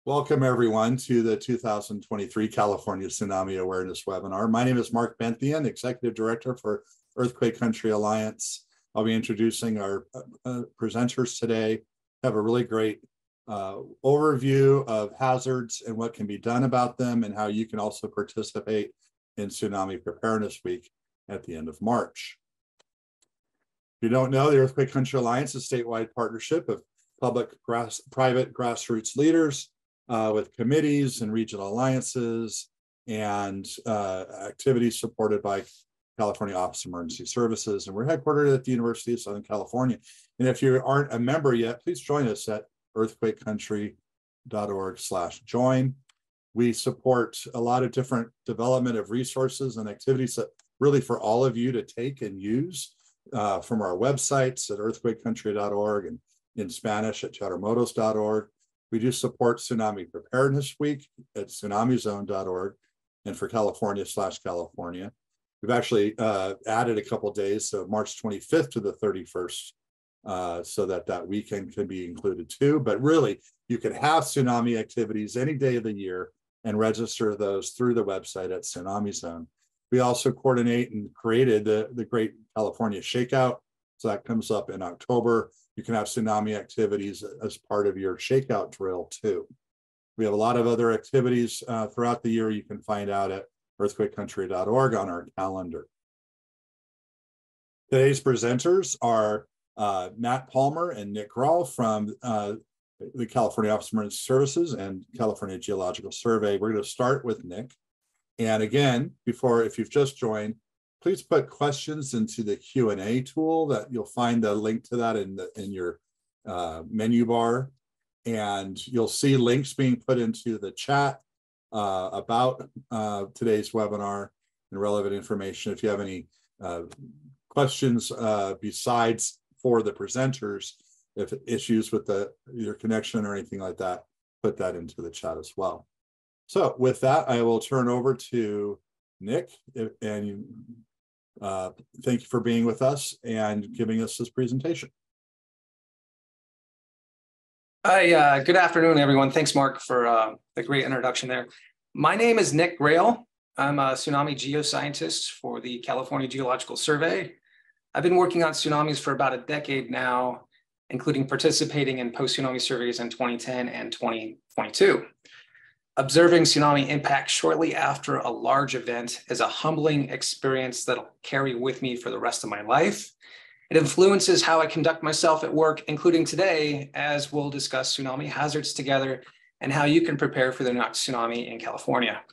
Welcome everyone to the 2023 California Tsunami Awareness Webinar. My name is Mark Benthien, Executive Director for Earthquake Country Alliance. I'll be introducing our presenters today. Have a really great overview of hazards and what can be done about them and how you can also participate in Tsunami Preparedness Week at the end of March. If you don't know, the Earthquake Country Alliance is a statewide partnership of private grassroots leaders with committees and regional alliances and activities supported by California Office of Emergency Services. And we're headquartered at the University of Southern California. And if you aren't a member yet, please join us at earthquakecountry.org/join. We support a lot of different development of resources and activities that really for all of you to take and use from our websites at earthquakecountry.org and in Spanish at chartermotos.org. We do support Tsunami Preparedness Week at tsunamizone.org and for California/California. We've actually added a couple of days, so March 25th to the 31st, so that weekend can be included too. But really, you can have tsunami activities any day of the year and register those through the website at Tsunami Zone. We also coordinate and created the Great California Shakeout. So that comes up in October. You can have tsunami activities as part of your shakeout drill too. We have a lot of other activities throughout the year you can find out at earthquakecountry.org on our calendar. Today's presenters are Matt Palmer and Nick Graehl from the California Office of Emergency Services and California Geological Survey. We're going to start with Nick. And again, if you've just joined, please put questions into the Q&A tool. That you'll find the link to that in your menu bar. And you'll see links being put into the chat about today's webinar and relevant information. If you have any questions besides for the presenters, if issues with your connection or anything like that, put that into the chat as well. So with that, I will turn over to Nick, and thank you for being with us and giving us this presentation. Hi, good afternoon, everyone. Thanks, Mark, for the great introduction there. My name is Nick Graehl. I'm a tsunami geoscientist for the California Geological Survey. I've been working on tsunamis for about a decade now, including participating in post-tsunami surveys in 2010 and 2022. Observing tsunami impact shortly after a large event is a humbling experience that'll carry with me for the rest of my life. It influences how I conduct myself at work, including today, as we'll discuss tsunami hazards together and how you can prepare for the next tsunami in California.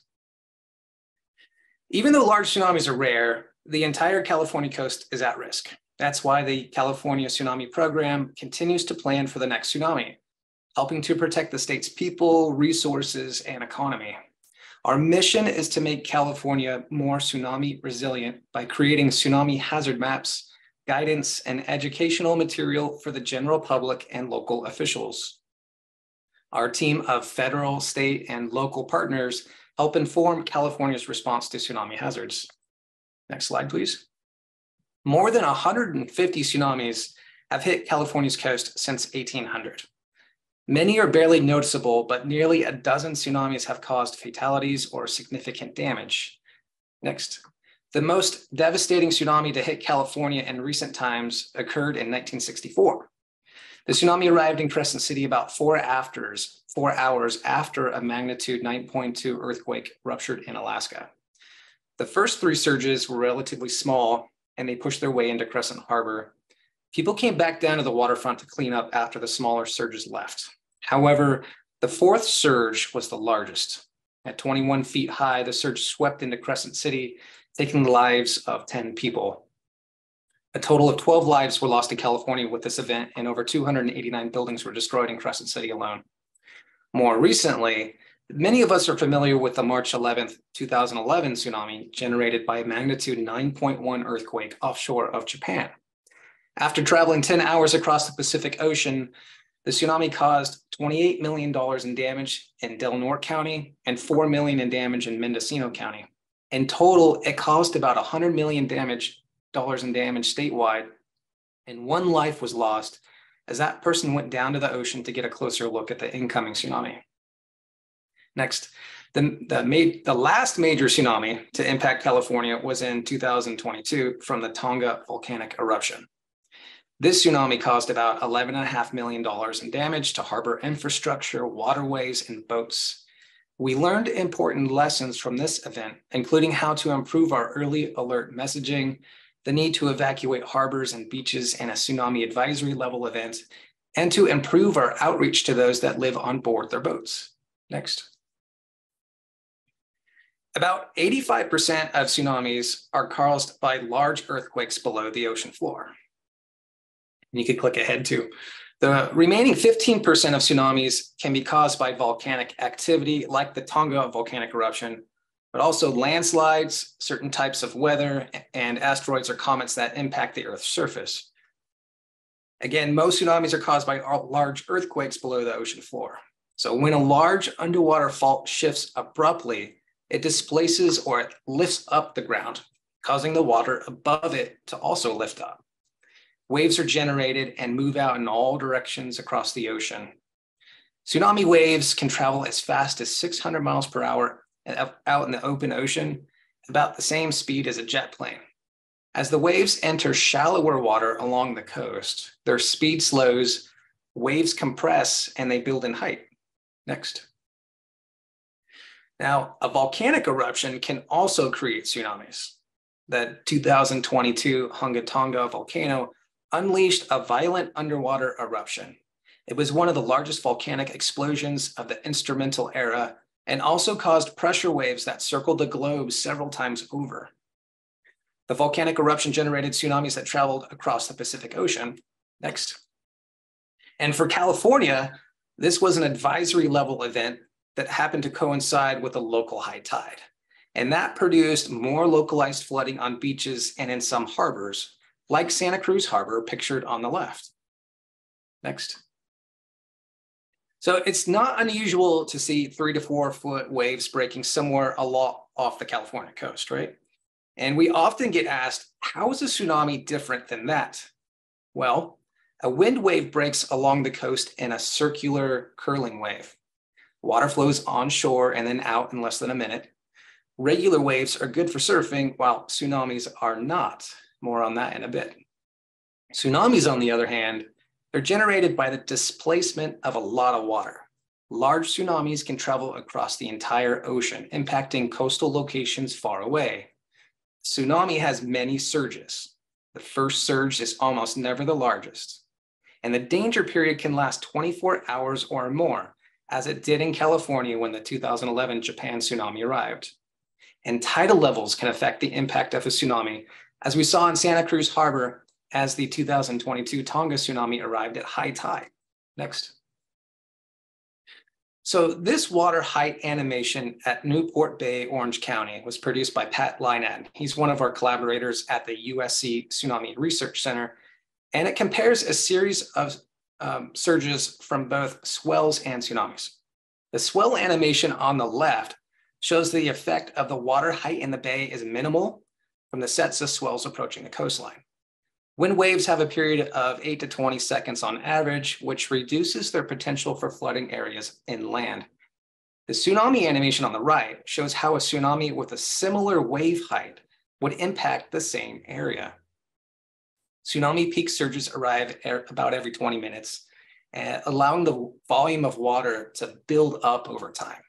Even though large tsunamis are rare, the entire California coast is at risk. That's why the California Tsunami Program continues to plan for the next tsunami, helping to protect the state's people, resources, and economy. Our mission is to make California more tsunami resilient by creating tsunami hazard maps, guidance, and educational material for the general public and local officials. Our team of federal, state, and local partners help inform California's response to tsunami hazards. Next slide, please. More than 150 tsunamis have hit California's coast since 1800. Many are barely noticeable, but nearly a dozen tsunamis have caused fatalities or significant damage. Next. The most devastating tsunami to hit California in recent times occurred in 1964. The tsunami arrived in Crescent City about 4 hours after a magnitude 9.2 earthquake ruptured in Alaska. The first 3 surges were relatively small, and they pushed their way into Crescent Harbor. People came back down to the waterfront to clean up after the smaller surges left. However, the 4th surge was the largest. At 21 feet high, the surge swept into Crescent City, taking the lives of 10 people. A total of 12 lives were lost in California with this event, and over 289 buildings were destroyed in Crescent City alone. More recently, many of us are familiar with the March 11th, 2011 tsunami generated by a magnitude 9.1 earthquake offshore of Japan. After traveling 10 hours across the Pacific Ocean, the tsunami caused $28 million in damage in Del Norte County and $4 million in damage in Mendocino County. In total, it caused about $100 million in damage statewide, and 1 life was lost as that person went down to the ocean to get a closer look at the incoming tsunami. Next, the last major tsunami to impact California was in 2022 from the Tonga volcanic eruption. This tsunami caused about $11.5 million in damage to harbor infrastructure, waterways, and boats. We learned important lessons from this event, including how to improve our early alert messaging, the need to evacuate harbors and beaches in a tsunami advisory level event, and to improve our outreach to those that live on board their boats. Next. About 85% of tsunamis are caused by large earthquakes below the ocean floor. You can click ahead too. The remaining 15% of tsunamis can be caused by volcanic activity like the Tonga volcanic eruption, but also landslides, certain types of weather, and asteroids or comets that impact the Earth's surface. Again, most tsunamis are caused by large earthquakes below the ocean floor. So when a large underwater fault shifts abruptly, it displaces or it lifts up the ground, causing the water above it to also lift up. Waves are generated and move out in all directions across the ocean. Tsunami waves can travel as fast as 600 miles per hour out in the open ocean, about the same speed as a jet plane. As the waves enter shallower water along the coast, their speed slows, waves compress, and they build in height. Next. Now, a volcanic eruption can also create tsunamis. The 2022 Tonga volcano unleashed a violent underwater eruption. It was one of the largest volcanic explosions of the instrumental era and also caused pressure waves that circled the globe several times over. The volcanic eruption generated tsunamis that traveled across the Pacific Ocean. Next. And for California, this was an advisory level event that happened to coincide with a local high tide. And that produced more localized flooding on beaches and in some harbors, like Santa Cruz Harbor, pictured on the left. Next. So it's not unusual to see 3 to 4 foot waves breaking somewhere a lot off the California coast, right? And we often get asked, how is a tsunami different than that? Well, a wind wave breaks along the coast in a circular curling wave. Water flows onshore and then out in less than a minute. Regular waves are good for surfing, while tsunamis are not. More on that in a bit. Tsunamis, on the other hand, they're generated by the displacement of a lot of water. Large tsunamis can travel across the entire ocean, impacting coastal locations far away. Tsunami has many surges. The first surge is almost never the largest. And the danger period can last 24 hours or more, as it did in California when the 2011 Japan tsunami arrived. And tidal levels can affect the impact of a tsunami, as we saw in Santa Cruz Harbor as the 2022 Tonga tsunami arrived at high tide. Next. So this water height animation at Newport Bay, Orange County was produced by Pat Lynad. He's one of our collaborators at the USC Tsunami Research Center, and it compares a series of surges from both swells and tsunamis. The swell animation on the left shows the effect of the water height in the bay is minimal from the sets of swells approaching the coastline. Wind waves have a period of 8 to 20 seconds on average, which reduces their potential for flooding areas inland. The tsunami animation on the right shows how a tsunami with a similar wave height would impact the same area. Tsunami peak surges arrive about every 20 minutes, allowing the volume of water to build up over time.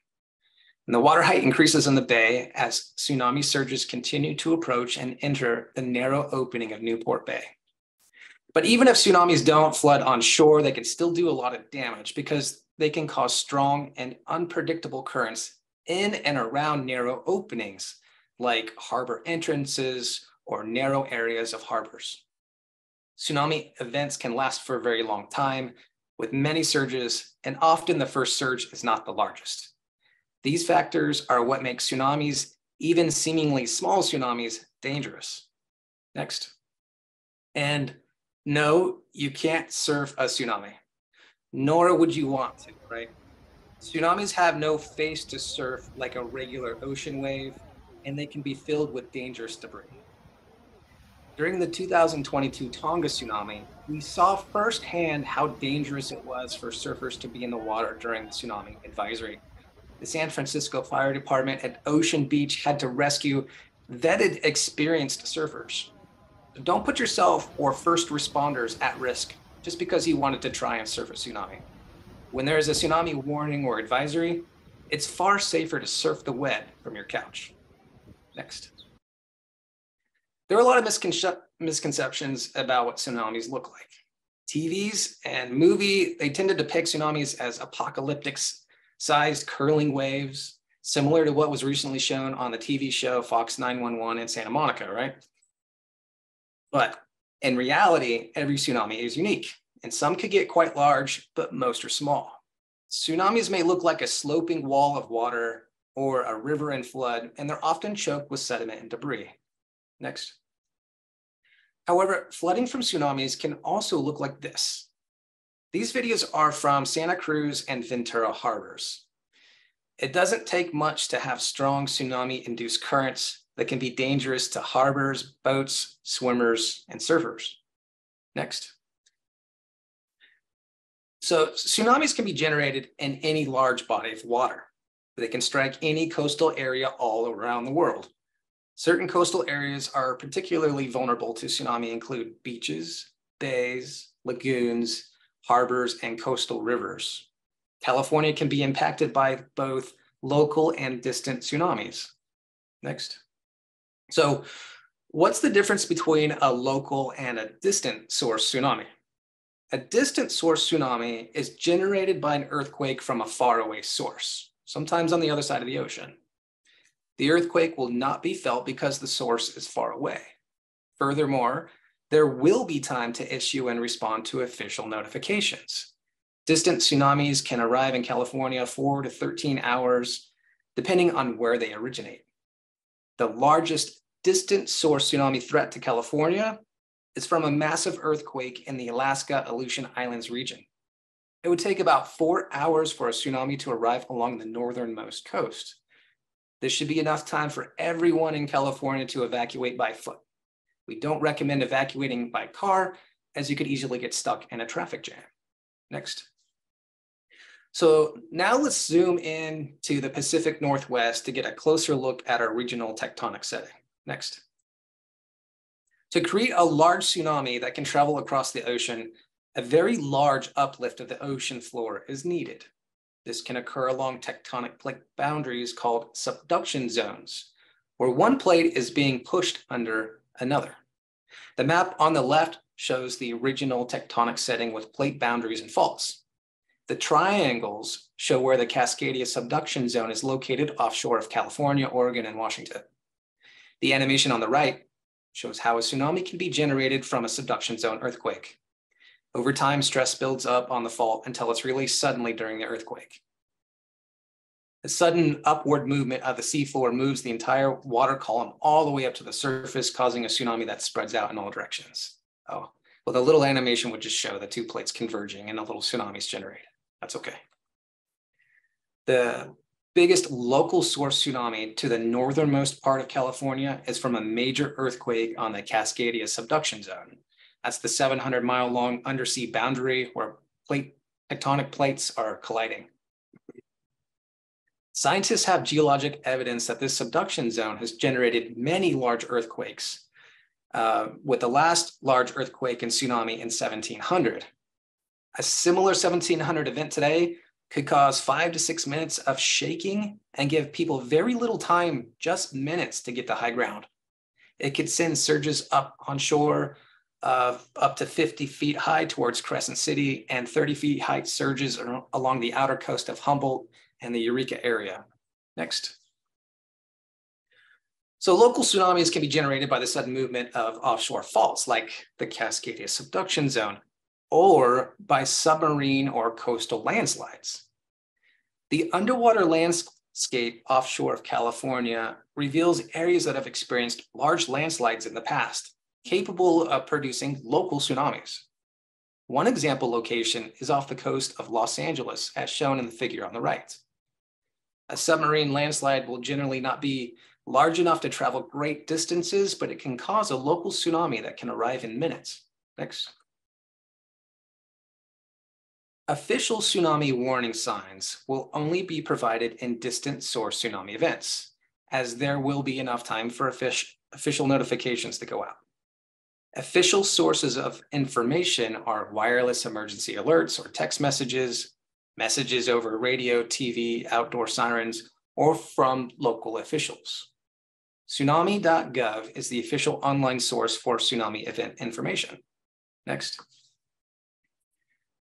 And the water height increases in the bay as tsunami surges continue to approach and enter the narrow opening of Newport Bay. But even if tsunamis don't flood on shore, they can still do a lot of damage because they can cause strong and unpredictable currents in and around narrow openings, like harbor entrances or narrow areas of harbors. Tsunami events can last for a very long time, with many surges, and often the first surge is not the largest. These factors are what make tsunamis, even seemingly small tsunamis, dangerous. Next. And no, you can't surf a tsunami, nor would you want to, right? Tsunamis have no face to surf like a regular ocean wave, and they can be filled with dangerous debris. During the 2022 Tonga tsunami, we saw firsthand how dangerous it was for surfers to be in the water during the tsunami advisory. The San Francisco Fire Department at Ocean Beach had to rescue vetted, experienced surfers. So don't put yourself or first responders at risk just because you wanted to try and surf a tsunami. When there is a tsunami warning or advisory, it's far safer to surf the web from your couch. Next. There are a lot of misconceptions about what tsunamis look like. TVs and they tend to depict tsunamis as apocalyptic sized curling waves, similar to what was recently shown on the TV show Fox 911 in Santa Monica, right? But in reality, every tsunami is unique, and some could get quite large, but most are small. Tsunamis may look like a sloping wall of water or a river in flood, and they're often choked with sediment and debris. Next. However, flooding from tsunamis can also look like this. These videos are from Santa Cruz and Ventura harbors. It doesn't take much to have strong tsunami-induced currents that can be dangerous to harbors, boats, swimmers, and surfers. Next. So tsunamis can be generated in any large body of water. They can strike any coastal area all around the world. Certain coastal areas are particularly vulnerable to tsunami, include beaches, bays, lagoons, harbors, and coastal rivers. California can be impacted by both local and distant tsunamis. Next. So what's the difference between a local and a distant source tsunami? A distant source tsunami is generated by an earthquake from a faraway source, sometimes on the other side of the ocean. The earthquake will not be felt because the source is far away. Furthermore, there will be time to issue and respond to official notifications. Distant tsunamis can arrive in California 4 to 13 hours, depending on where they originate. The largest distant source tsunami threat to California is from a massive earthquake in the Alaska-Aleutian Islands region. It would take about 4 hours for a tsunami to arrive along the northernmost coast. This should be enough time for everyone in California to evacuate by foot. We don't recommend evacuating by car, as you could easily get stuck in a traffic jam. Next. So now let's zoom in to the Pacific Northwest to get a closer look at our regional tectonic setting. Next. To create a large tsunami that can travel across the ocean, a very large uplift of the ocean floor is needed. This can occur along tectonic plate boundaries called subduction zones, where one plate is being pushed under another. The map on the left shows the original tectonic setting with plate boundaries and faults. The triangles show where the Cascadia subduction zone is located offshore of California, Oregon, and Washington. The animation on the right shows how a tsunami can be generated from a subduction zone earthquake. Over time, stress builds up on the fault until it's released suddenly during the earthquake. The sudden upward movement of the seafloor moves the entire water column all the way up to the surface, causing a tsunami that spreads out in all directions. Oh, well, the little animation would just show the two plates converging and a little tsunami is generated. That's okay. The biggest local source tsunami to the northernmost part of California is from a major earthquake on the Cascadia subduction zone. That's the 700-mile-long undersea boundary where tectonic plates are colliding. Scientists have geologic evidence that this subduction zone has generated many large earthquakes, with the last large earthquake and tsunami in 1700. A similar 1700 event today could cause 5 to 6 minutes of shaking and give people very little time, just minutes, to get to high ground. It could send surges up on shore, up to 50 feet high towards Crescent City and 30 feet high surges along the outer coast of Humboldt and the Eureka area. Next. So local tsunamis can be generated by the sudden movement of offshore faults like the Cascadia subduction zone, or by submarine or coastal landslides. The underwater landscape offshore of California reveals areas that have experienced large landslides in the past, capable of producing local tsunamis. One example location is off the coast of Los Angeles, as shown in the figure on the right. A submarine landslide will generally not be large enough to travel great distances, but it can cause a local tsunami that can arrive in minutes. Next. Official tsunami warning signs will only be provided in distant source tsunami events, as there will be enough time for official notifications to go out. Official sources of information are wireless emergency alerts or text messages, messages over radio, TV, outdoor sirens, or from local officials. Tsunami.gov is the official online source for tsunami event information. Next.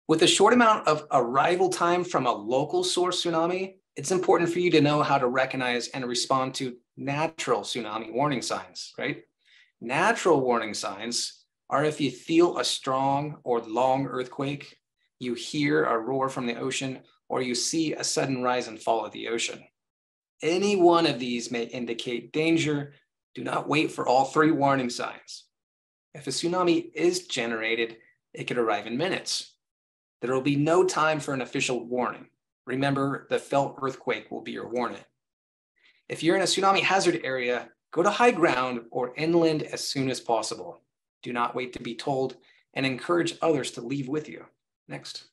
With a short amount of arrival time from a local source tsunami, it's important for you to know how to recognize and respond to natural tsunami warning signs, right? Natural warning signs are if you feel a strong or long earthquake, you hear a roar from the ocean, or you see a sudden rise and fall of the ocean. Any one of these may indicate danger. Do not wait for all three warning signs. If a tsunami is generated, it could arrive in minutes. There will be no time for an official warning. Remember, the felt earthquake will be your warning. If you're in a tsunami hazard area, go to high ground or inland as soon as possible. Do not wait to be told, and encourage others to leave with you. Next.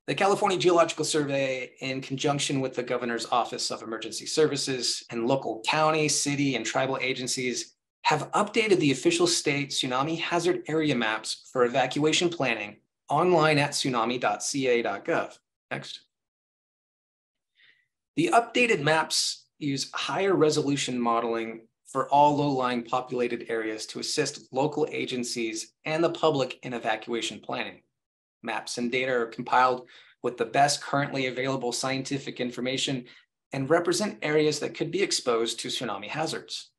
The California Geological Survey, in conjunction with the Governor's Office of Emergency Services and local county, city, and tribal agencies, have updated the official state tsunami hazard area maps for evacuation planning online at tsunami.ca.gov. Next. The updated maps use higher resolution modeling for all low-lying populated areas to assist local agencies and the public in evacuation planning. Maps and data are compiled with the best currently available scientific information and represent areas that could be exposed to tsunami hazards.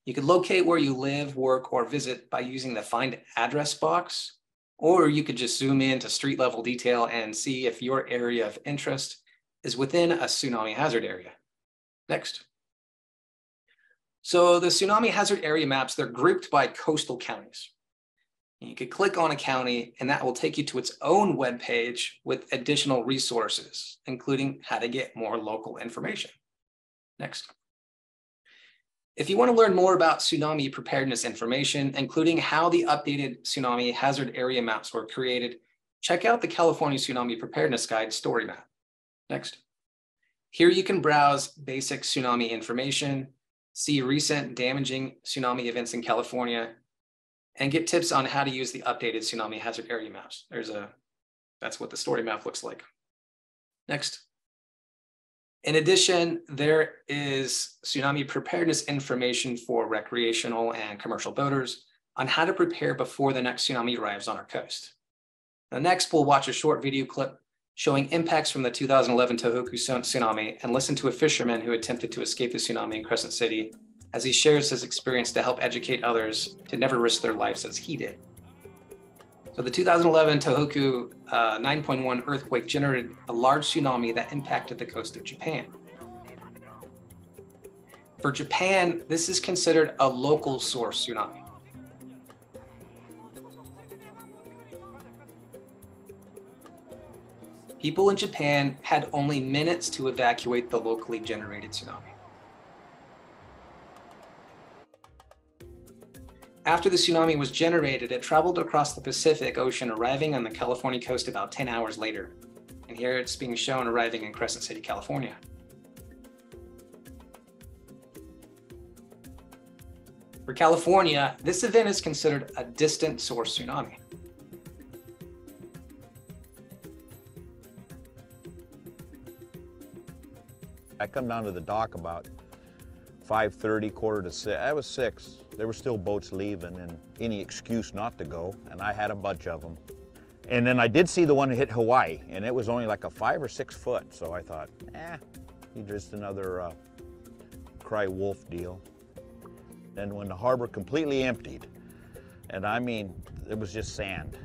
You could locate where you live, work, or visit by using the Find Address box, or you could just zoom in to street level detail and see if your area of interest is within a tsunami hazard area. Next. So the tsunami hazard area maps, they're grouped by coastal counties. You could click on a county and that will take you to its own web page with additional resources, including how to get more local information. Next. If you want to learn more about tsunami preparedness information, including how the updated tsunami hazard area maps were created, check out the California Tsunami Preparedness Guide story map. Next. Here you can browse basic tsunami information, see recent damaging tsunami events in California, and get tips on how to use the updated tsunami hazard area maps. That's what the story map looks like. Next. In addition, there is tsunami preparedness information for recreational and commercial boaters on how to prepare before the next tsunami arrives on our coast. Now, next, we'll watch a short video clip showing impacts from the 2011 Tohoku tsunami and listen to a fisherman who attempted to escape the tsunami in Crescent City as he shares his experience to help educate others to never risk their lives as he did. So the 2011 Tohoku 9.1 earthquake generated a large tsunami that impacted the coast of Japan. For Japan, this is considered a local source tsunami. People in Japan had only minutes to evacuate the locally generated tsunami. After the tsunami was generated, it traveled across the Pacific Ocean, arriving on the California coast about 10 hours later. And here it's being shown arriving in Crescent City, California. For California, this event is considered a distant source tsunami. I come down to the dock about 5:30, 5:45. I was 6. There were still boats leaving and any excuse not to go, and I had a bunch of them. And then I did see the one that hit Hawaii, and it was only like a 5 or 6 foot, so I thought, just another cry wolf deal. And when the harbor completely emptied, and I mean, it was just sand,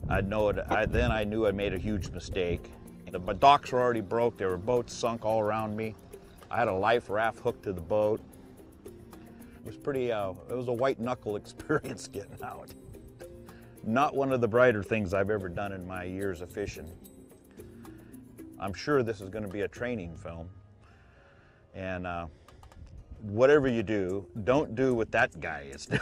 then I knew I made a huge mistake. My docks were already broke. There were boats sunk all around me. I had a life raft hooked to the boat. It was pretty, it was a white knuckle experience getting out. Not one of the brighter things I've ever done in my years of fishing. I'm sure this is going to be a training film. And whatever you do, don't do what that guy is doing.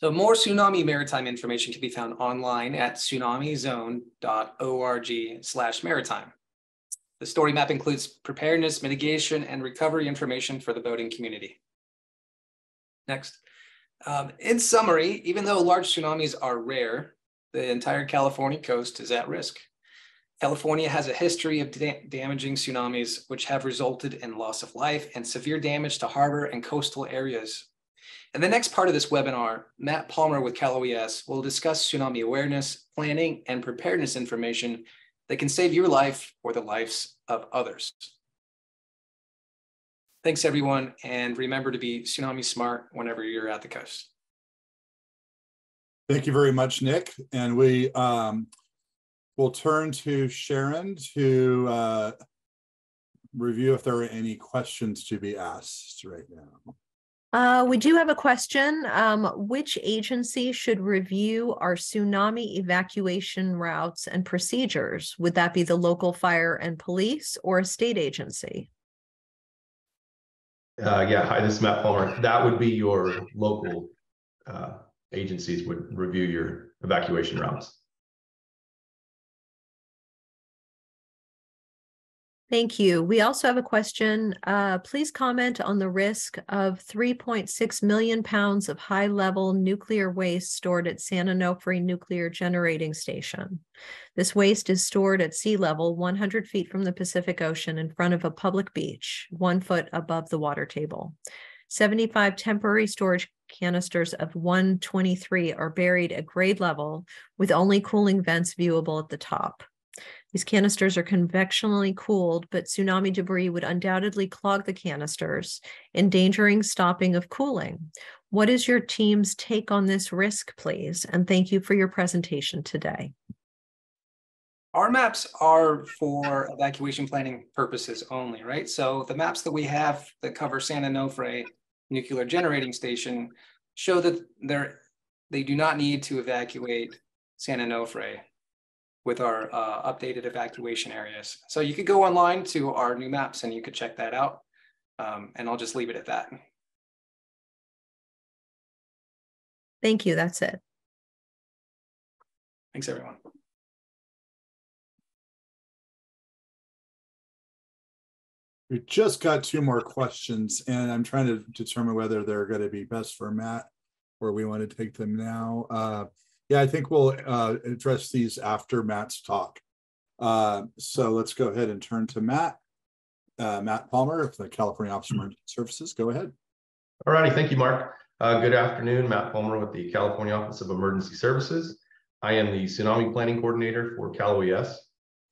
So more tsunami maritime information can be found online at tsunamizone.org/maritime. The story map includes preparedness, mitigation, and recovery information for the boating community. Next. In summary, even though large tsunamis are rare, the entire California coast is at risk. California has a history of damaging tsunamis, which have resulted in loss of life and severe damage to harbor and coastal areas. In the next part of this webinar, Matt Palmer with CalOES will discuss tsunami awareness, planning, and preparedness information that can save your life or the lives of others. Thanks, everyone, and remember to be tsunami smart whenever you're at the coast. Thank you very much, Nick. And we will turn to Sharon to review if there are any questions to be asked right now. We do have a question. Which agency should review our tsunami evacuation routes and procedures? Would that be the local fire and police or a state agency? Yeah, hi, this is Matt Palmer. That would be your local agencies would review your evacuation routes. Thank you. We also have a question. Please comment on the risk of 3.6 million pounds of high-level nuclear waste stored at San Onofre Nuclear Generating Station. This waste is stored at sea level 100 feet from the Pacific Ocean in front of a public beach, 1 foot above the water table. 75 temporary storage canisters of 123 are buried at grade level with only cooling vents viewable at the top. These canisters are convectionally cooled, but tsunami debris would undoubtedly clog the canisters, endangering stopping of cooling. What is your team's take on this risk, please? And thank you for your presentation today. Our maps are for evacuation planning purposes only, right? So the maps that we have that cover San Onofre Nuclear Generating Station show that they do not need to evacuate San Onofre with our updated evacuation areas. So you could go online to our new maps and you could check that out. And I'll just leave it at that. Thank you. That's it. Thanks, everyone. We just got 2 more questions, and I'm trying to determine whether they're going to be best for Matt or we want to take them now. Yeah, I think we'll address these after Matt's talk. So let's go ahead and turn to Matt. Matt Palmer of the California Office of Emergency Services. Go ahead. All righty, thank you, Mark. Good afternoon, Matt Palmer with the California Office of Emergency Services. I am the Tsunami Planning Coordinator for CalOES,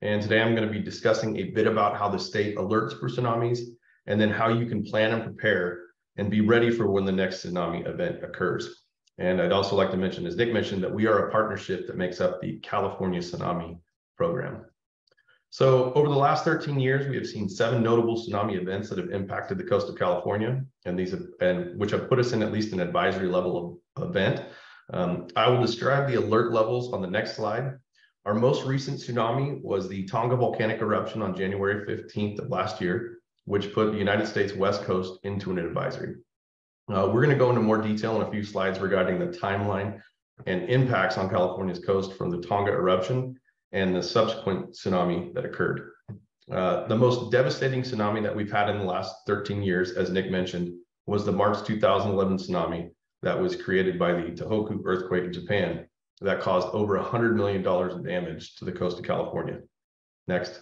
and today I'm going to be discussing a bit about how the state alerts for tsunamis, and then how you can plan and prepare and be ready for when the next tsunami event occurs. And I'd also like to mention, as Nick mentioned, that we are a partnership that makes up the California Tsunami Program. So over the last 13 years, we have seen 7 notable tsunami events that have impacted the coast of California, and which have put us in at least an advisory level of event. I will describe the alert levels on the next slide. Our most recent tsunami was the Tonga volcanic eruption on January 15th of last year, which put the United States West Coast into an advisory. We're going to go into more detail in a few slides regarding the timeline and impacts on California's coast from the Tonga eruption and the subsequent tsunami that occurred. The most devastating tsunami that we've had in the last 13 years, as Nick mentioned, was the March 2011 tsunami that was created by the Tohoku earthquake in Japan that caused over $100 million in damage to the coast of California. Next.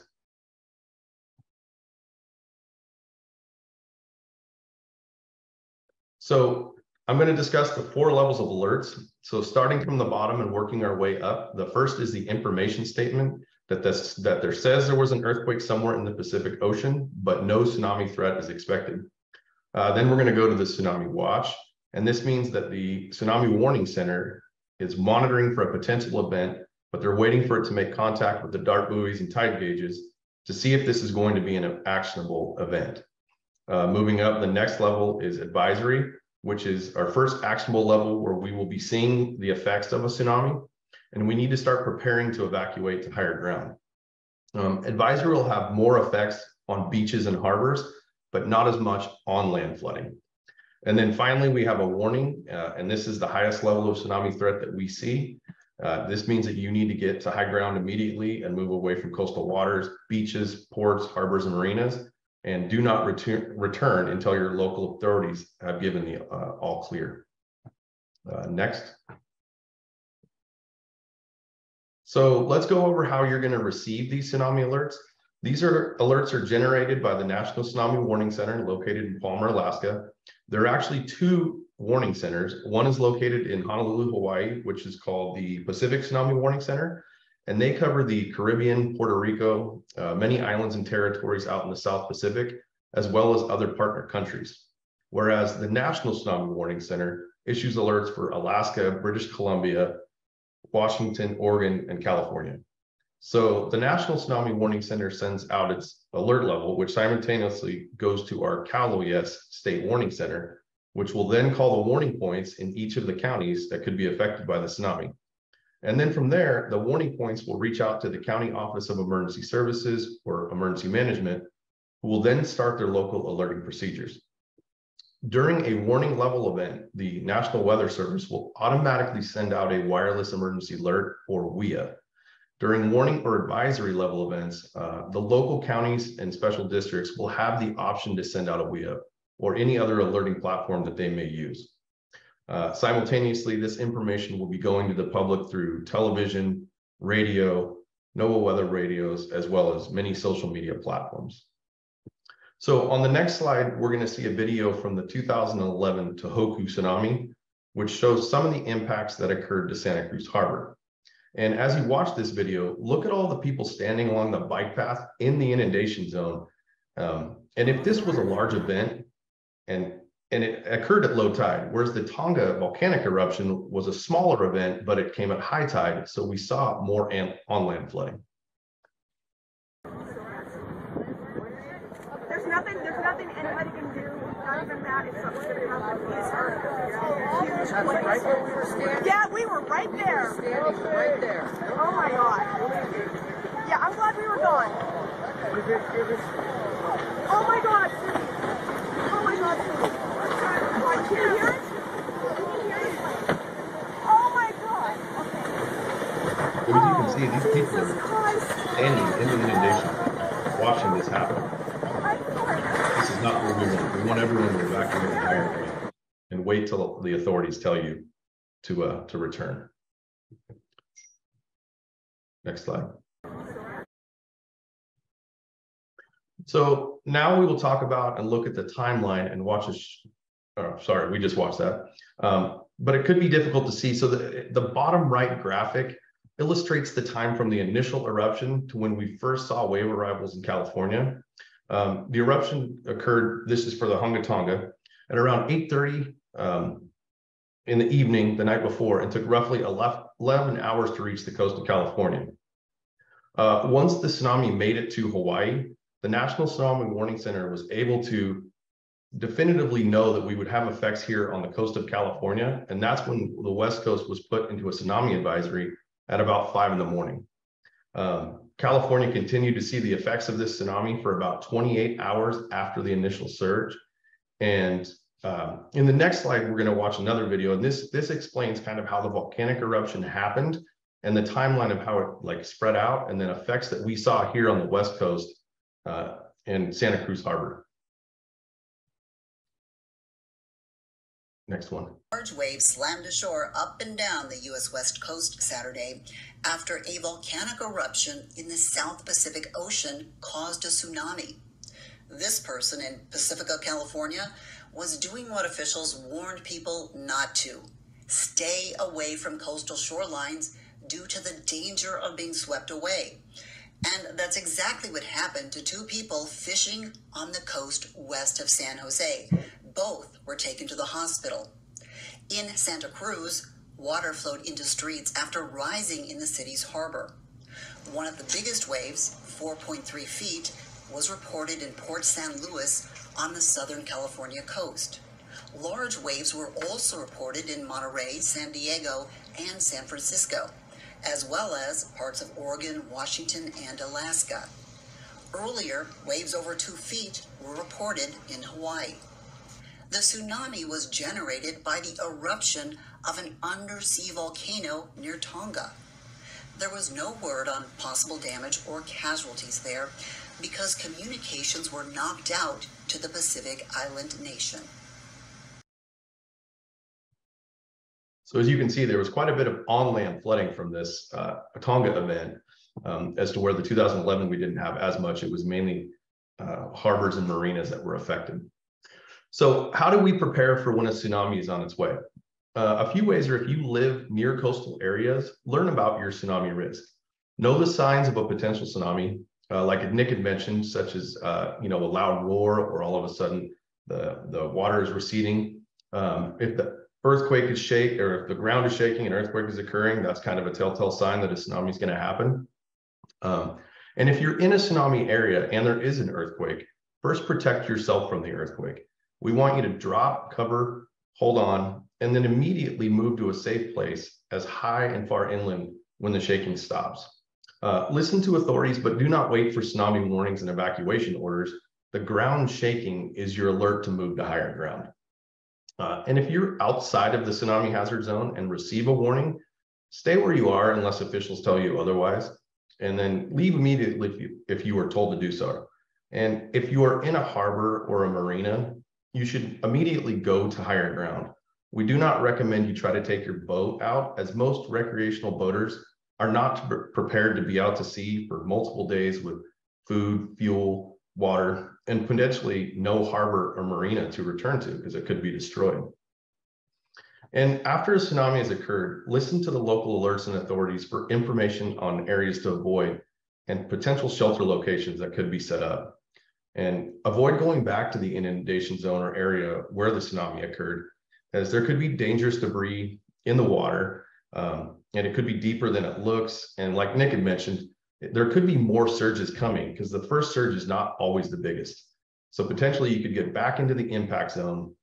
So I'm going to discuss the 4 levels of alerts. So starting from the bottom and working our way up, the first is the information statement that there says there was an earthquake somewhere in the Pacific Ocean, but no tsunami threat is expected. Then we're going to go to the tsunami watch. And this means that the Tsunami Warning Center is monitoring for a potential event, but they're waiting for it to make contact with the dart buoys and tide gauges to see if this is going to be an actionable event. Moving up, the next level is advisory, which is our first actionable level where we will be seeing the effects of a tsunami, and we need to start preparing to evacuate to higher ground. Advisory will have more effects on beaches and harbors, but not as much on land flooding. And then finally, we have a warning, and this is the highest level of tsunami threat that we see. This means that you need to get to high ground immediately and move away from coastal waters, beaches, ports, harbors, and marinas, and do not return until your local authorities have given the all clear. Next. So let's go over how you're going to receive these tsunami alerts. These alerts are generated by the National Tsunami Warning Center located in Palmer, Alaska. There are actually two warning centers. One is located in Honolulu, Hawaii, which is called the Pacific Tsunami Warning Center. And they cover the Caribbean, Puerto Rico, many islands and territories out in the South Pacific, as well as other partner countries. Whereas the National Tsunami Warning Center issues alerts for Alaska, British Columbia, Washington, Oregon, and California. So the National Tsunami Warning Center sends out its alert level, which simultaneously goes to our CalOES State Warning Center, which will then call the warning points in each of the counties that could be affected by the tsunami. And then from there, the warning points will reach out to the County Office of Emergency Services or Emergency Management, who will then start their local alerting procedures. During a warning level event, the National Weather Service will automatically send out a wireless emergency alert, or WEA. During warning or advisory level events, the local counties and special districts will have the option to send out a WEA or any other alerting platform that they may use. Simultaneously, this information will be going to the public through television, radio, NOAA weather radios, as well as many social media platforms. So on the next slide, we're going to see a video from the 2011 Tohoku tsunami, which shows some of the impacts that occurred to Santa Cruz Harbor. And as you watch this video, look at all the people standing along the bike path in the inundation zone. And if this was a large event and it occurred at low tide, whereas the Tonga volcanic eruption was a smaller event, but it came at high tide, so we saw more on-land flooding. There's nothing anybody can do other than that. It's something that happened. These are huge places. Yeah, we were right there. Standing right there. Oh my God. Yeah, I'm glad we were gone. Oh my God, Susie. Oh my God, Susie. Can you hear it? Can you hear it? Oh my God. Okay. As you can see, these people are standing in the inundation, watching this happen. This is not what we want. We want everyone to evacuate the area and wait till the authorities tell you to return. Next slide. So now we will talk about and look at the timeline and watch this. Oh, sorry, we just watched that. But it could be difficult to see. So the bottom right graphic illustrates the time from the initial eruption to when we first saw wave arrivals in California. The eruption occurred, this is for the Hunga Tonga, at around 8:30 in the evening the night before, and took roughly 11 hours to reach the coast of California. Once the tsunami made it to Hawaii, the National Tsunami Warning Center was able to definitively know that we would have effects here on the coast of California, and that's when the West Coast was put into a tsunami advisory at about 5 in the morning. California continued to see the effects of this tsunami for about 28 hours after the initial surge. And in the next slide, we're going to watch another video, and this explains kind of how the volcanic eruption happened and the timeline of how it spread out, and then effects that we saw here on the West Coast in Santa Cruz Harbor. Next one. Large waves slammed ashore up and down the U.S. West Coast Saturday after a volcanic eruption in the South Pacific Ocean caused a tsunami. This person in Pacifica, California, was doing what officials warned people not to: stay away from coastal shorelines due to the danger of being swept away. And that's exactly what happened to two people fishing on the coast west of San Jose. Both were taken to the hospital. In Santa Cruz, water flowed into streets after rising in the city's harbor. One of the biggest waves, 4.3 feet, was reported in Port San Luis on the Southern California coast. Large waves were also reported in Monterey, San Diego, and San Francisco, as well as parts of Oregon, Washington, and Alaska. Earlier, waves over 2 feet were reported in Hawaii. The tsunami was generated by the eruption of an undersea volcano near Tonga. There was no word on possible damage or casualties there because communications were knocked out to the Pacific island nation. So as you can see, there was quite a bit of on-land flooding from this Tonga event. As to where the 2011 we didn't have as much, it was mainly harbors and marinas that were affected. So how do we prepare for when a tsunami is on its way? A few ways are, if you live near coastal areas, learn about your tsunami risk. Know the signs of a potential tsunami, like Nick had mentioned, such as a loud roar, or all of a sudden the water is receding. If the earthquake is shaking, or if the ground is shaking and earthquake is occurring, that's kind of a telltale sign that a tsunami is going to happen. And if you're in a tsunami area and there is an earthquake, first protect yourself from the earthquake. We want you to drop, cover, hold on, and then immediately move to a safe place as high and far inland when the shaking stops. Listen to authorities, but do not wait for tsunami warnings and evacuation orders. The ground shaking is your alert to move to higher ground. And if you're outside of the tsunami hazard zone and receive a warning, stay where you are unless officials tell you otherwise, and then leave immediately if you are told to do so. And if you are in a harbor or a marina, you should immediately go to higher ground. We do not recommend you try to take your boat out, as most recreational boaters are not prepared to be out to sea for multiple days with food, fuel, water, and potentially no harbor or marina to return to because it could be destroyed. And after a tsunami has occurred, listen to the local alerts and authorities for information on areas to avoid and potential shelter locations that could be set up. And avoid going back to the inundation zone or area where the tsunami occurred, as there could be dangerous debris in the water, and it could be deeper than it looks. And like Nick had mentioned, there could be more surges coming because the first surge is not always the biggest. So potentially you could get back into the impact zone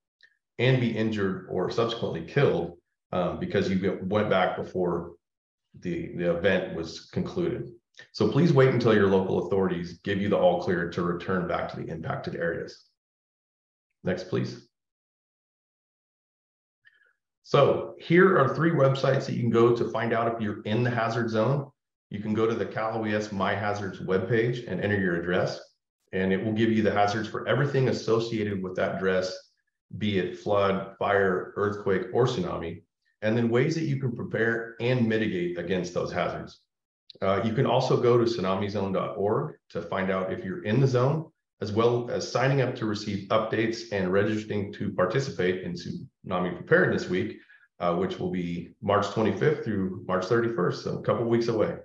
and be injured or subsequently killed because you went back before the event was concluded. So please wait until your local authorities give you the all clear to return back to the impacted areas. Next, please. So here are 3 websites that you can go to find out if you're in the hazard zone. You can go to the CalOES My Hazards webpage and enter your address, and it will give you the hazards for everything associated with that address, be it flood, fire, earthquake, or tsunami, and then ways that you can prepare and mitigate against those hazards. You can also go to tsunamizone.org to find out if you're in the zone, as well as signing up to receive updates and registering to participate in Tsunami Preparedness Week, which will be March 25th through March 31st, so a couple of weeks away.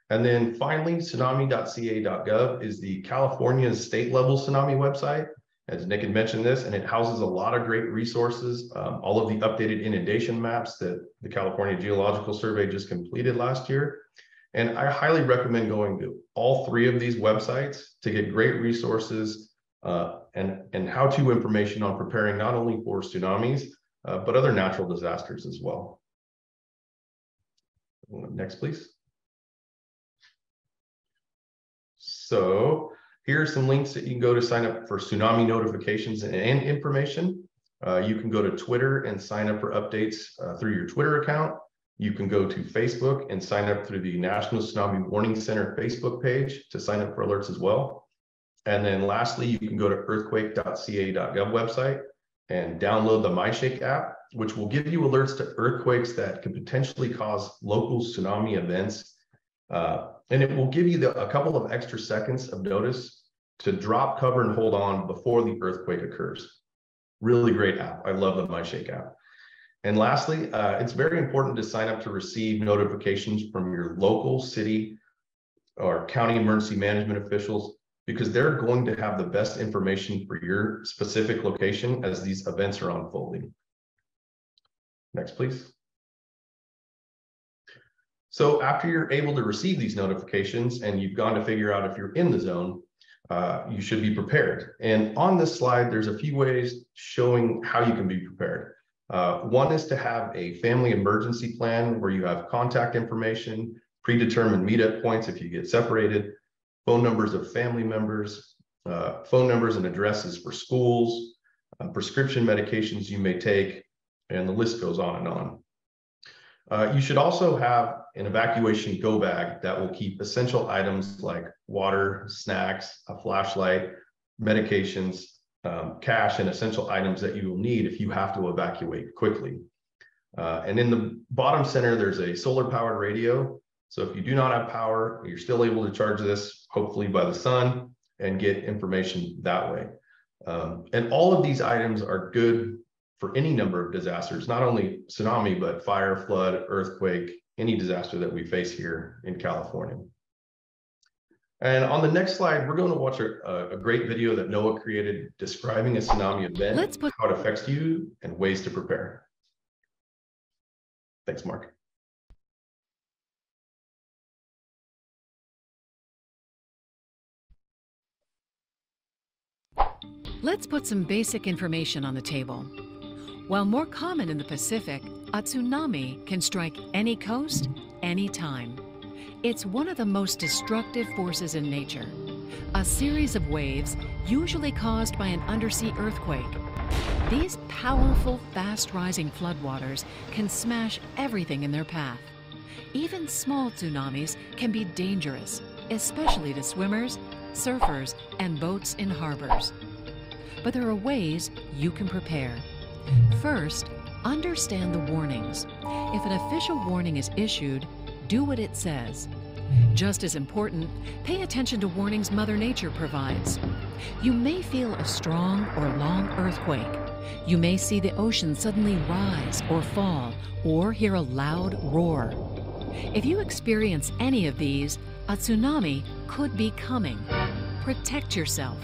And then finally, tsunami.ca.gov is the California's state level tsunami website. As Nick had mentioned this, and it houses a lot of great resources, all of the updated inundation maps that the California Geological Survey just completed last year. And I highly recommend going to all 3 of these websites to get great resources and how-to information on preparing not only for tsunamis, but other natural disasters as well. Next, please. So here are some links that you can go to sign up for tsunami notifications and information. You can go to Twitter and sign up for updates through your Twitter account. You can go to Facebook and sign up through the National Tsunami Warning Center Facebook page to sign up for alerts as well. And then lastly, you can go to earthquake.ca.gov website and download the MyShake app, which will give you alerts to earthquakes that could potentially cause local tsunami events. And it will give you a couple of extra seconds of notice to drop, cover, and hold on before the earthquake occurs. Really great app. I love the MyShake app. And lastly, it's very important to sign up to receive notifications from your local, city, or county emergency management officials, because they're going to have the best information for your specific location as these events are unfolding. Next, please. So after you're able to receive these notifications and you've gone to figure out if you're in the zone, you should be prepared. And on this slide, there's a few ways showing how you can be prepared. One is to have a family emergency plan where you have contact information, predetermined meetup points if you get separated, phone numbers of family members, phone numbers and addresses for schools, prescription medications you may take, and the list goes on and on. You should also have an evacuation go bag that will keep essential items like water, snacks, a flashlight, medications, cash, and essential items that you will need if you have to evacuate quickly. And in the bottom center, there's a solar powered radio. So if you do not have power, you're still able to charge this, hopefully by the sun, and get information that way. And all of these items are good for any number of disasters, not only tsunami, but fire, flood, earthquake, any disaster that we face here in California. And on the next slide, we're going to watch a great video that NOAA created describing a tsunami event, how it affects you, and ways to prepare. Thanks, Mark. Let's put some basic information on the table. While more common in the Pacific, a tsunami can strike any coast, anytime. It's one of the most destructive forces in nature. A series of waves, usually caused by an undersea earthquake. These powerful, fast-rising floodwaters can smash everything in their path. Even small tsunamis can be dangerous, especially to swimmers, surfers, and boats in harbors. But there are ways you can prepare. First, understand the warnings. If an official warning is issued, do what it says. Just as important, pay attention to warnings Mother Nature provides. You may feel a strong or long earthquake. You may see the ocean suddenly rise or fall, or hear a loud roar. If you experience any of these, a tsunami could be coming. Protect yourself.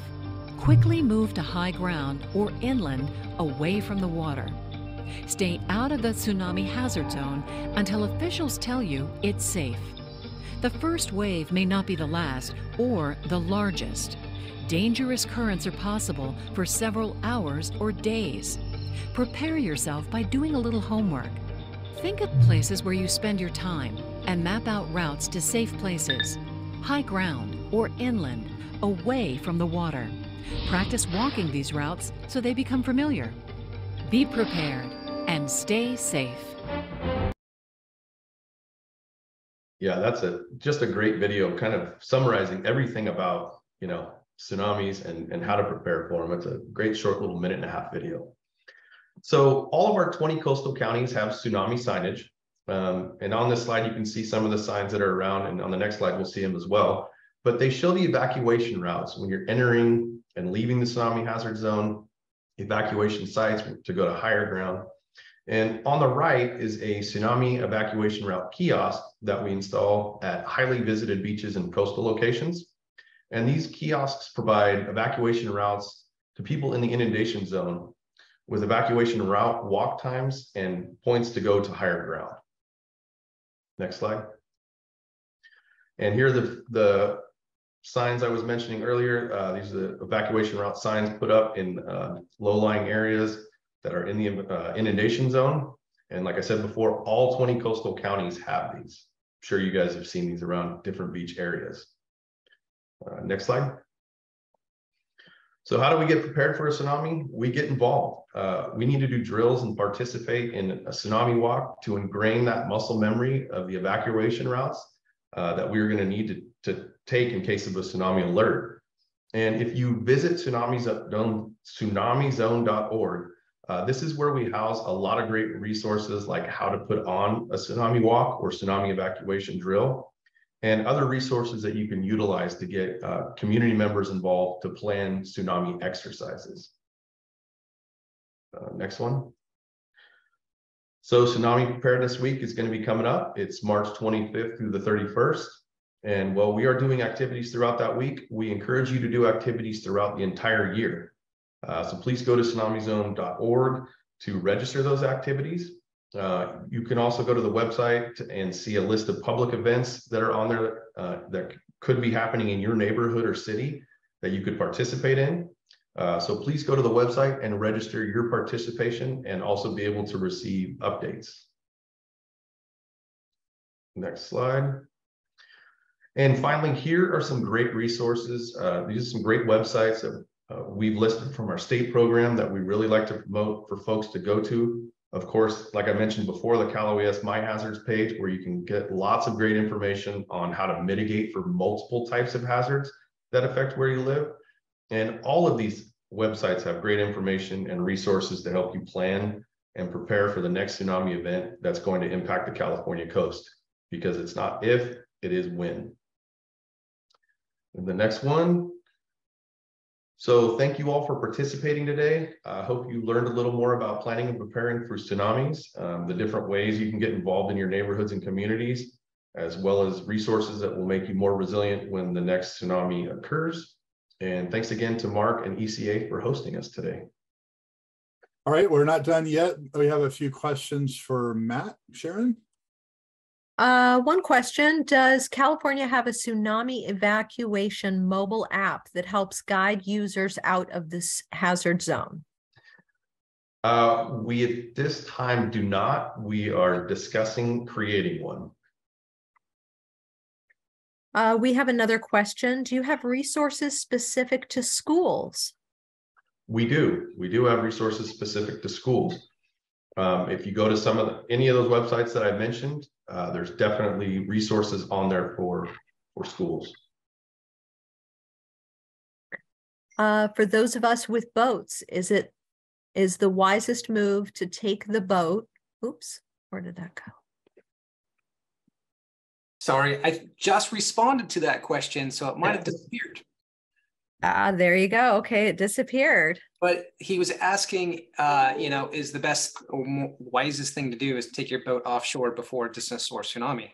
Quickly move to high ground or inland away from the water. Stay out of the tsunami hazard zone until officials tell you it's safe. The first wave may not be the last or the largest. Dangerous currents are possible for several hours or days. Prepare yourself by doing a little homework. Think of places where you spend your time and map out routes to safe places, high ground or inland, away from the water. Practice walking these routes so they become familiar. Be prepared and stay safe. Yeah, that's just a great video kind of summarizing everything about, tsunamis and how to prepare for them. It's a great short little 1.5-minute video. So all of our 20 coastal counties have tsunami signage. And on this slide, you can see some of the signs that are around, and on the next slide, we'll see them as well. But they show the evacuation routes when you're entering and leaving the tsunami hazard zone, evacuation sites to go to higher ground. And on the right is a tsunami evacuation route kiosk that we install at highly visited beaches and coastal locations. And these kiosks provide evacuation routes to people in the inundation zone with evacuation route walk times and points to go to higher ground. Next slide. And here are the signs I was mentioning earlier. These are the evacuation route signs put up in low-lying areas that are in the inundation zone. And like I said before, all 20 coastal counties have these. I'm sure you guys have seen these around different beach areas. Next slide. So how do we get prepared for a tsunami? We get involved. We need to do drills and participate in a tsunami walk to ingrain that muscle memory of the evacuation routes that we're going to need to take in case of a tsunami alert. And if you visit tsunamizone.org, this is where we house a lot of great resources like how to put on a tsunami walk or tsunami evacuation drill, and other resources that you can utilize to get community members involved to plan tsunami exercises. Next one. So Tsunami Preparedness Week is going to be coming up. It's March 25th through the 31st. And while we are doing activities throughout that week, we encourage you to do activities throughout the entire year. So please go to tsunamizone.org to register those activities. You can also go to the website and see a list of public events that are on there that could be happening in your neighborhood or city that you could participate in. So please go to the website and register your participation and also be able to receive updates. Next slide. And finally, here are some great resources. These are some great websites that We've listed from our state program that we really like to promote for folks to go to. Of course, like I mentioned before, the CalOES My Hazards page, where you can get lots of great information on how to mitigate for multiple types of hazards that affect where you live. And all of these websites have great information and resources to help you plan and prepare for the next tsunami event that's going to impact the California coast, because it's not if, it is when. And the next one. So thank you all for participating today. I hope you learned a little more about planning and preparing for tsunamis, the different ways you can get involved in your neighborhoods and communities, as well as resources that will make you more resilient when the next tsunami occurs. And thanks again to Mark and ECA for hosting us today. All right, we're not done yet. We have a few questions for Matt. Sharon? One question, does California have a tsunami evacuation mobile app that helps guide users out of this hazard zone? We at this time do not. We are discussing creating one. We have another question. Do you have resources specific to schools? We do. We do have resources specific to schools. If you go to any of those websites that I mentioned, there's definitely resources on there for schools. For those of us with boats, is the wisest move to take the boat? Oops, where did that go? Sorry, I just responded to that question, so it might have disappeared. There you go. Okay, it disappeared. But he was asking, is the best or wisest thing to do is take your boat offshore before a distant source tsunami.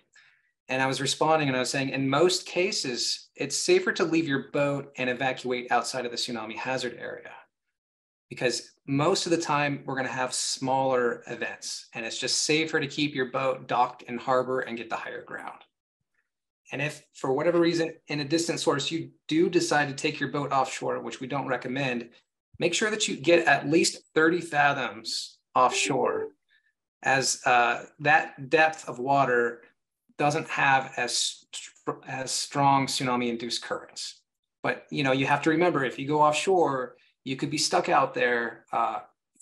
And I was responding and I was saying, in most cases, it's safer to leave your boat and evacuate outside of the tsunami hazard area. Because most of the time we're going to have smaller events and it's just safer to keep your boat docked in harbor and get to higher ground. And if for whatever reason in a distant source you do decide to take your boat offshore, which we don't recommend, make sure that you get at least 30 fathoms offshore, as that depth of water doesn't have as strong tsunami-induced currents. But you have to remember, if you go offshore, you could be stuck out there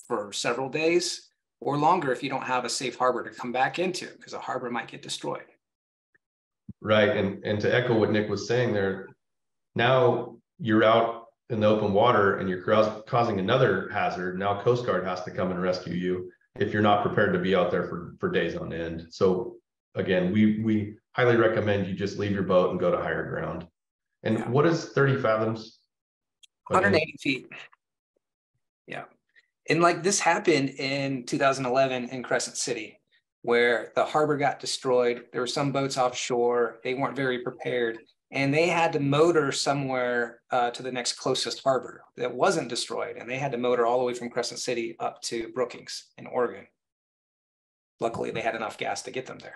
for several days or longer if you don't have a safe harbor to come back into, because a harbor might get destroyed. Right, and to echo what Nick was saying there, now you're out in the open water and you're causing another hazard. Now Coast Guard has to come and rescue you if you're not prepared to be out there for days on end. So again, we highly recommend you just leave your boat and go to higher ground. And what is 30 fathoms? 180 feet. Yeah. And like this happened in 2011 in Crescent City, where the harbor got destroyed. There were some boats offshore. They weren't very prepared. And they had to motor somewhere to the next closest harbor that wasn't destroyed. And they had to motor all the way from Crescent City up to Brookings in Oregon. Luckily, they had enough gas to get them there.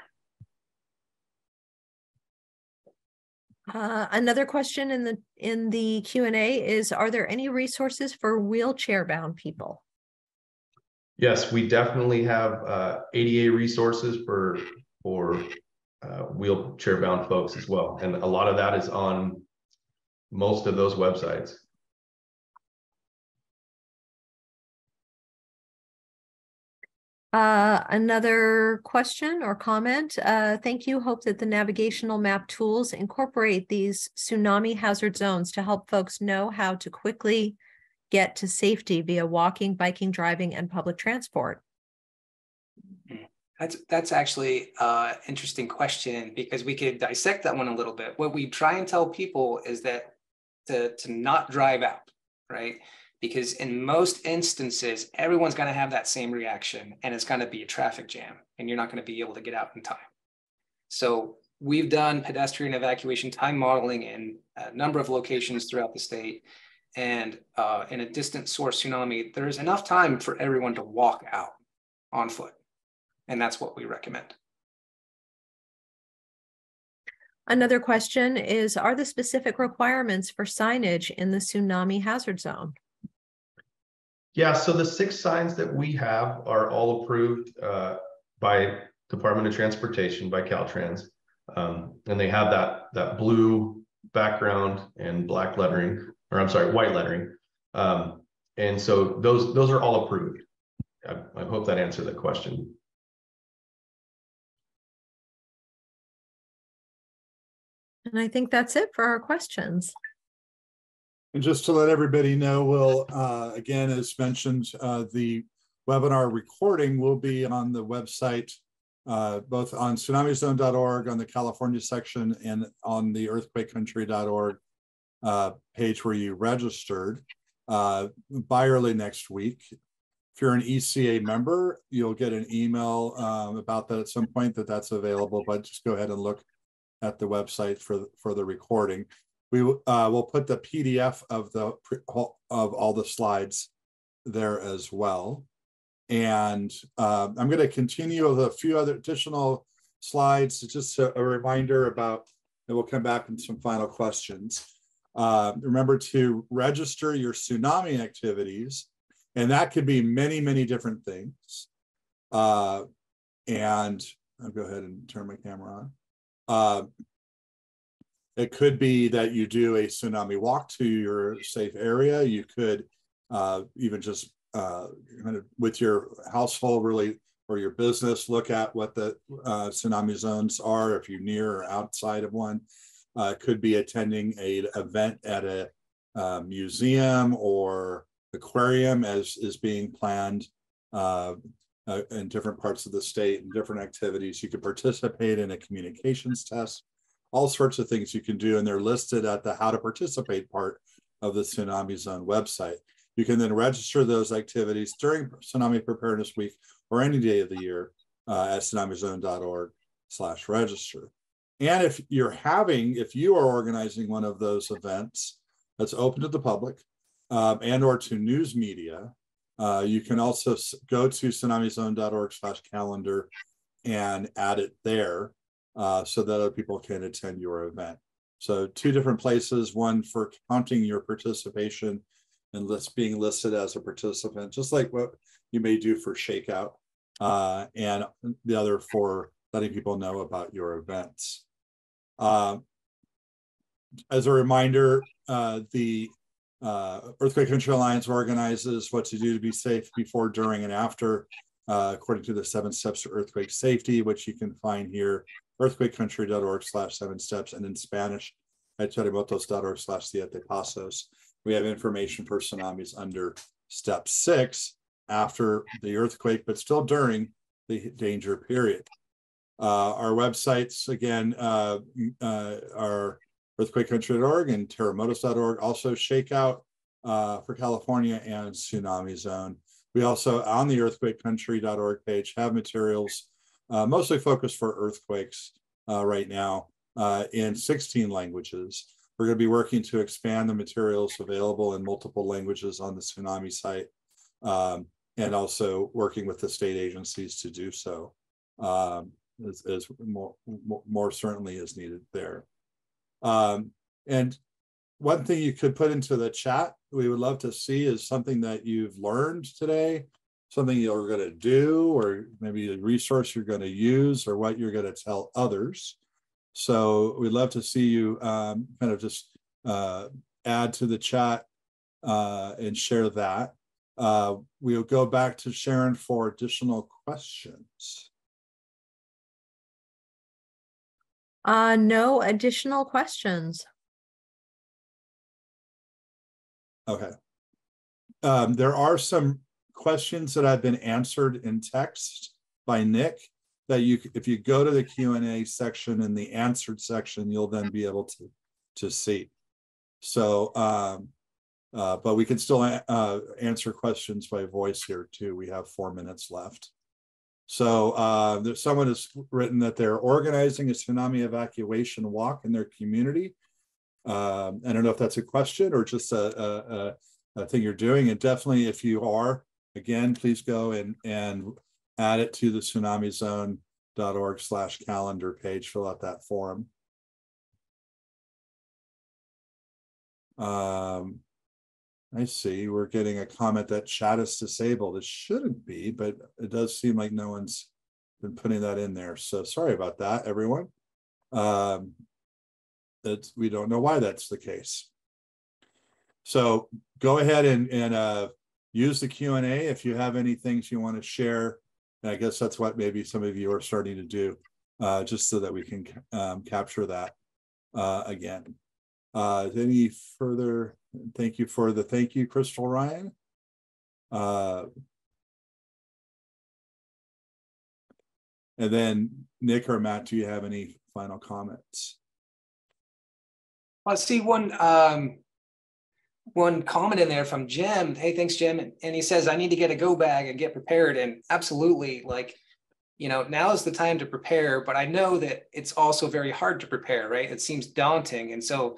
Another question in the Q&A is, are there any resources for wheelchair-bound people? Yes, we definitely have ADA resources for wheelchair-bound folks as well. And a lot of that is on most of those websites. Another question or comment. Thank you. Hope that the navigational map tools incorporate these tsunami hazard zones to help folks know how to quickly get to safety via walking, biking, driving, and public transport. That's actually an interesting question, because we could dissect that one a little bit. What we try and tell people is that to not drive out, right? Because in most instances, everyone's going to have that same reaction and it's going to be a traffic jam and you're not going to be able to get out in time. So we've done pedestrian evacuation time modeling in a number of locations throughout the state. And in a distant source tsunami, there's enough time for everyone to walk out on foot. And that's what we recommend. Another question is, are the specific requirements for signage in the tsunami hazard zone? Yeah, so the 6 signs that we have are all approved by Department of Transportation, by Caltrans. And they have that blue background and black lettering, or I'm sorry, white lettering. And so those are all approved. I hope that answered the question. And I think that's it for our questions. And just to let everybody know, we'll, again, as mentioned, the webinar recording will be on the website, both on tsunamizone.org on the California section and on the earthquakecountry.org page where you registered by early next week. If you're an ECA member, you'll get an email about that at some point that's available, but just go ahead and look at the website for the recording. We will put the PDF of all the slides there as well. And I'm going to continue with a few other additional slides. Just a reminder about, and we'll come back with some final questions. Remember to register your tsunami activities, and that could be many, many different things. And I'll go ahead and turn my camera on. It could be that you do a tsunami walk to your safe area. You could even just kind of with your household really, or your business, look at what the tsunami zones are if you're near or outside of one. Could be attending an event at a museum or aquarium as is being planned in different parts of the state and different activities. You could participate in a communications test. All sorts of things you can do, and they're listed at the how to participate part of the Tsunami Zone website. You can then register those activities during Tsunami Preparedness Week or any day of the year at tsunamizone.org/register. And if you are organizing one of those events that's open to the public and or to news media, you can also go to tsunamizone.org/calendar and add it there. So that other people can attend your event. So 2 different places, one for counting your participation and being listed as a participant, just like what you may do for Shakeout, and the other for letting people know about your events. As a reminder, the Earthquake Country Alliance organizes what to do to be safe before, during, and after, according to the 7 steps to earthquake safety, which you can find here, earthquakecountry.org/7 steps, and in Spanish at terremotos.org/siete pasos. We have information for tsunamis under step 6 after the earthquake, but still during the danger period. Our websites, again, are earthquakecountry.org and terremotos.org, also Shakeout for California and Tsunami Zone. We also, on the earthquakecountry.org page, have materials mostly focused for earthquakes right now in 16 languages. We're going to be working to expand the materials available in multiple languages on the Tsunami site, and also working with the state agencies to do so, as more certainly is needed there. And one thing you could put into the chat, we would love to see, is something that you've learned today, something you're going to do, or maybe a resource you're going to use, or what you're going to tell others. So we'd love to see you kind of just add to the chat and share that. We'll go back to Sharon for additional questions. No additional questions. Okay. There are some questions that have been answered in text by Nick that if you go to the Q&A section in the answered section, you'll then be able to see. So, but we can still answer questions by voice here too. We have 4 minutes left. So someone has written that they're organizing a tsunami evacuation walk in their community. I don't know if that's a question or just a thing you're doing. And definitely, if you are, again, please go and add it to the tsunamizone.org/calendar page, fill out that form. I see we're getting a comment that chat is disabled. It shouldn't be, but it does seem like no one's been putting that in there. So sorry about that, everyone. We don't know why that's the case. So go ahead and use the Q&A if you have any things you want to share. And I guess that's what maybe some of you are starting to do, just so that we can capture that again. Any further? Thank you for the thank you, Crystal Ryan. And then Nick or Matt, do you have any final comments? I see one comment in there from Jim. Hey, thanks, Jim. And he says, I need to get a go bag and get prepared. And absolutely, like, you know, now is the time to prepare, but I know that it's also very hard to prepare, right? It seems daunting. And so,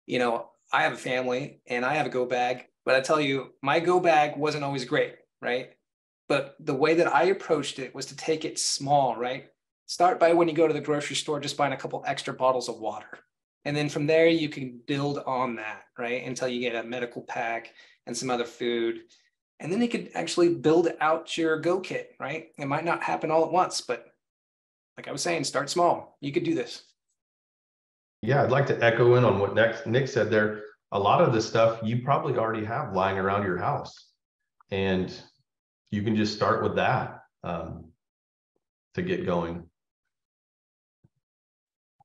you know, I have a family and I have a go bag, but I tell you, my go bag wasn't always great, right? But the way that I approached it was to take it small, right? Start by when you go to the grocery store, just buying a couple extra bottles of water. And then from there, you can build on that, right? Until you get a medical pack and some other food. And then you could actually build out your go kit, right? It might not happen all at once, but like I was saying, start small. You could do this. Yeah, I'd like to echo in on what Nick said there. A lot of this stuff you probably already have lying around your house. And you can just start with that to get going.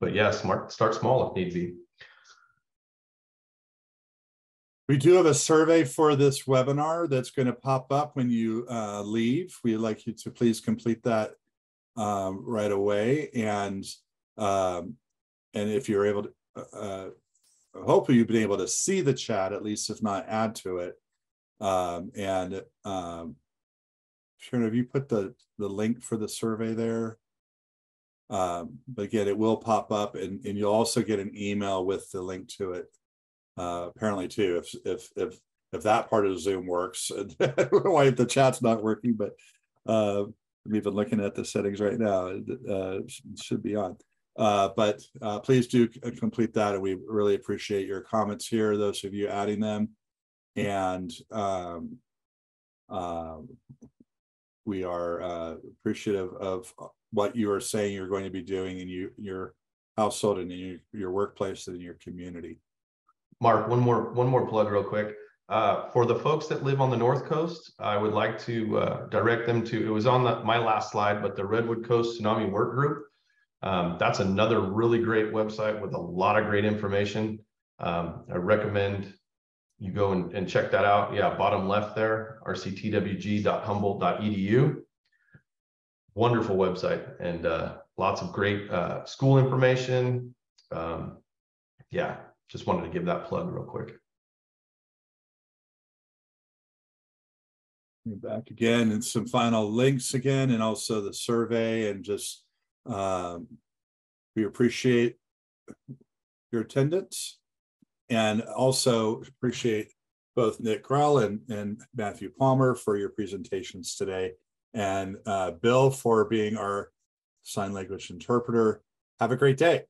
But yeah, start small if need be. We do have a survey for this webinar that's going to pop up when you leave. We'd like you to please complete that right away. And if you're able to, hopefully you've been able to see the chat, at least if not add to it. Sharon, have you put the link for the survey there? But again, it will pop up, and you'll also get an email with the link to it. Apparently, too, if that part of Zoom works. I don't know why the chat's not working, but I'm even looking at the settings right now. It should be on. But please do complete that, and we really appreciate your comments here, those of you adding them. And we are appreciative of what you are saying you're going to be doing in your household and in your workplace and in your community. Mark, one more plug real quick. For the folks that live on the North Coast, I would like to direct them to, it was on my last slide, but the Redwood Coast Tsunami Work Group. That's another really great website with a lot of great information. I recommend you go and check that out. Yeah, bottom left there, rctwg.humboldt.edu. Wonderful website, and lots of great school information. Yeah, just wanted to give that plug real quick. Back again, and some final links again, and also the survey, and just we appreciate your attendance, and also appreciate both Nick Graehl and Matthew Palmer for your presentations today, and Bill for being our sign language interpreter. Have a great day.